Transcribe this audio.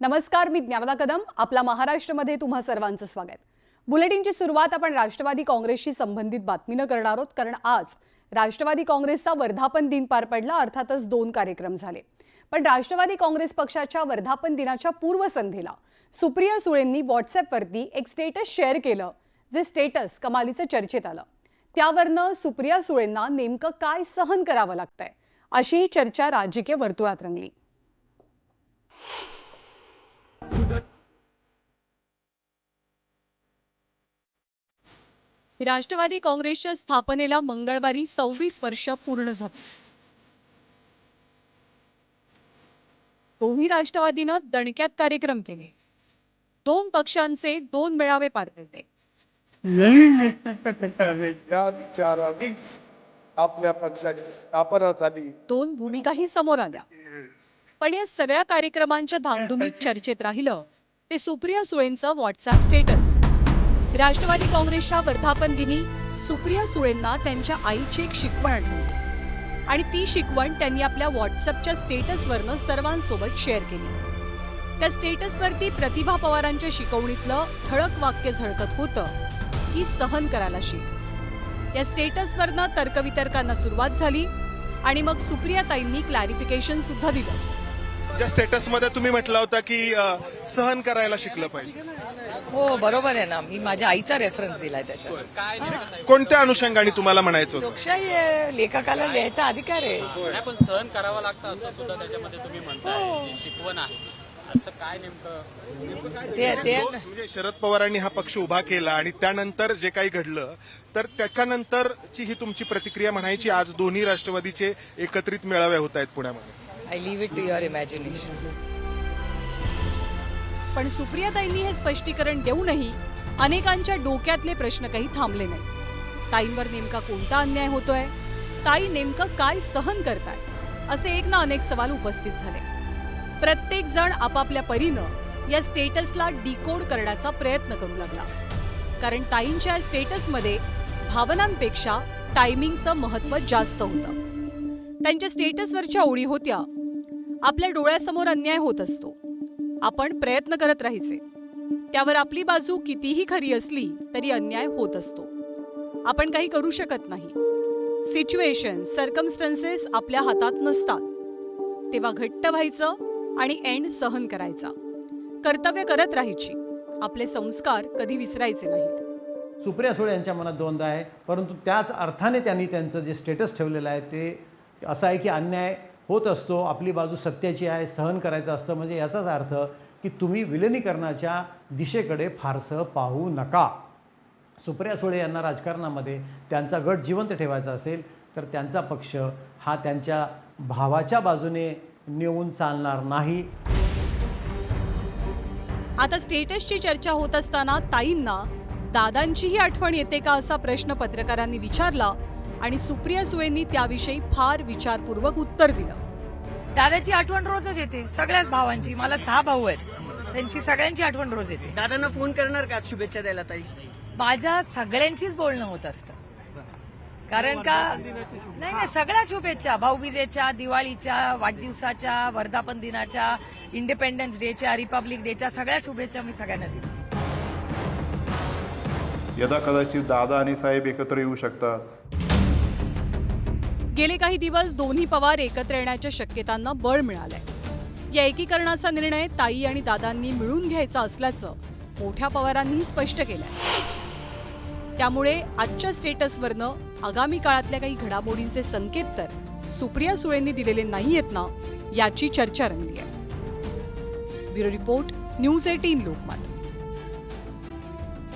नमस्कार, मी ज्ञानदा कदम. आपला महाराष्ट्रमध्ये तुम्हा सर्वांचं स्वागत. बुलेटिनची सुरुवात आपण राष्ट्रवादी काँग्रेसशी संबंधित बातमीनं करणार आहोत, कारण आज राष्ट्रवादी काँग्रेसचा वर्धापन दिन पार पडला. अर्थातच 2 कार्यक्रम झाले. पण राष्ट्रवादी काँग्रेस पक्षाच्या वर्धापन दिनाच्या पूर्वसंध्येला सुप्रिया सुळेंनी व्हॉट्सअॅपवरती एक स्टेटस शेअर केलं, जे स्टेटस कमालीचं चर्चेत आलं. त्यावरनं सुप्रिया सुळेंना नेमकं काय सहन करावं लागतंय, अशी चर्चा राजकीय वर्तुळात रंगली. राष्ट्रवादी काँग्रेसच्या स्थापनेला मंगळवारी 26 वर्ष पूर्ण झाली. दोन्ही राष्ट्रवादीनं दणक्यात कार्यक्रम केले. 2 पक्षांचे 2 मेळावे पार पडले. आपल्या पक्षाची स्थापना झाली. 2 भूमिकाही समोर आल्या. पण या सगळ्या कार्यक्रमांच्या धामधुमीत चर्चेत राहिलं ते सुप्रिया सुळेंचं व्हॉट्सअॅप स्टेटस. राष्ट्रवादी काँग्रेसच्या वर्धापन दिनी सुप्रिया सुळेंना त्यांच्या आईची एक शिकवण आठवली आणि ती शिकवण त्यांनी आपल्या व्हॉट्सअॅपच्या स्टेटसवरनं सर्वांसोबत शेअर केली. त्या स्टेटसवरती प्रतिभा पवारांच्या शिकवणीतलं ठळक वाक्य झळकत होतं की सहन करायला शिक. या स्टेटसवरनं तर्कवितर्कांना सुरुवात झाली आणि मग सुप्रिया ताईंनी क्लॅरिफिकेशन सुद्धा दिलं. ज्या स्टेटसमध्ये तुम्ही म्हटलं होतं की सहन करायला शिकलं पाहिजे. हो, बरोबर आहे ना. मी माझ्या आईचा रेफरन्स दिलाय त्याच्यात. कोणत्या अनुषंगाने तुम्हाला म्हणायचं होतं? लोकशाही आहे, लेखकाला लिहायचा अधिकार आहे. पण सहन करावं लागतं असं सुद्धा त्याच्यामध्ये तुम्ही म्हणताय, शिकवण आहे. असं काय नेमकं म्हणजे शरद पवारांनी हा पक्ष उभा केला आणि त्यानंतर जे काही घडलं, तर त्याच्यानंतरची ही तुमची प्रतिक्रिया म्हणायची. आज दोन्ही राष्ट्रवादीचे एकत्रित मेळावे होत आहेत पुण्यामध्ये. I leave it to your imagination. पण सुप्रियाताईंनी हे स्पष्टीकरण देऊनही अनेकांच्या डोक्यातले प्रश्न काही थांबले नाही. ताईंवर नेमका कोणता अन्याय होतोय, ताई नेमकं काय सहन करताय, असे एक ना अनेक सवाल उपस्थित झाले. प्रत्येक जण आपापल्या परीनं या स्टेटसला डिकोड करण्याचा प्रयत्न करू लागला, कारण ताईंच्या स्टेटसमध्ये भावनांपेक्षा टायमिंगचं महत्त्व जास्त होतं. त्यांच्या स्टेटसवरच्या ओळी होत्या, आपल्या डोळ्यासमोर अन्याय होत असतो, आपण प्रयत्न करत राहायचे, त्यावर आपली बाजू कितीही खरी असली तरी अन्याय होत असतो, आपण काही करू शकत नाही, सिच्युएशन सर्कमस्टन्सेस आपल्या हातात नसतात, तेव्हा घट्ट व्हायचं आणि एंड सहन करायचा, कर्तव्य करत राहायची, आपले संस्कार कधी विसरायचे नाहीत. सुप्रिया सुळे यांच्या मनात द्वंद्व आहे, परंतु त्याच अर्थाने त्यांनी त्यांचं जे स्टेटस ठेवलेलं आहे ते असं आहे की अन्याय होत असतो, आपली बाजू सत्याची आहे, सहन करायचं असतं. म्हणजे याचाच अर्थ की तुम्ही विलिनीकरणाच्या दिशेकडे फारसं पाहू नका. सुप्रिया सुळे यांना राजकारणामध्ये त्यांचा गट जिवंत ठेवायचा असेल तर त्यांचा पक्ष हा त्यांच्या भावाच्या बाजूने नेऊन चालणार नाही. आता स्टेटसची चर्चा होत असताना ताईंना दादांचीही आठवण येते का, असा प्रश्न पत्रकारांनी विचारला आणि सुप्रिया सुळेंनी त्याविषयी फार विचारपूर्वक उत्तर दिलं. दादाची आठवण रोजच येते, सगळ्याच भावांची. मला 6 भाऊ आहेत, त्यांची सगळ्यांची आठवण रोज येते. दादांना फोन करणार का शुभेच्छा द्यायला ताई? माझ्या सगळ्यांचीच बोलणं होत असतं, कारण का नाही सगळ्या शुभेच्छा, भाऊबीजेच्या, दिवाळीच्या, वाढदिवसाच्या, वर्धापन दिनाच्या, इंडिपेंडन्स डेच्या, रिपब्लिक डेच्या, सगळ्या शुभेच्छा मी सगळ्यांना दिल्या. यदा कदाचित दादा आणि साहेब एकत्र येऊ शकतात. गेले काही दिवस दोन्ही पवार एकत्र येण्याच्या शक्यतांना बळ मिळालंय. या एकीकरणाचा निर्णय ताई आणि दादांनी मिळून घ्यायचा असल्याचं मोठ्या पवारांनीही स्पष्ट केलंय. त्यामुळे आजच्या स्टेटसवरनं आगामी काळातल्या काही घडामोडींचे संकेत तर सुप्रिया सुळेंनी दिलेले नाहीयेत ना, याची चर्चा रंगली आहे. Bureau report, news 18 Lokmat.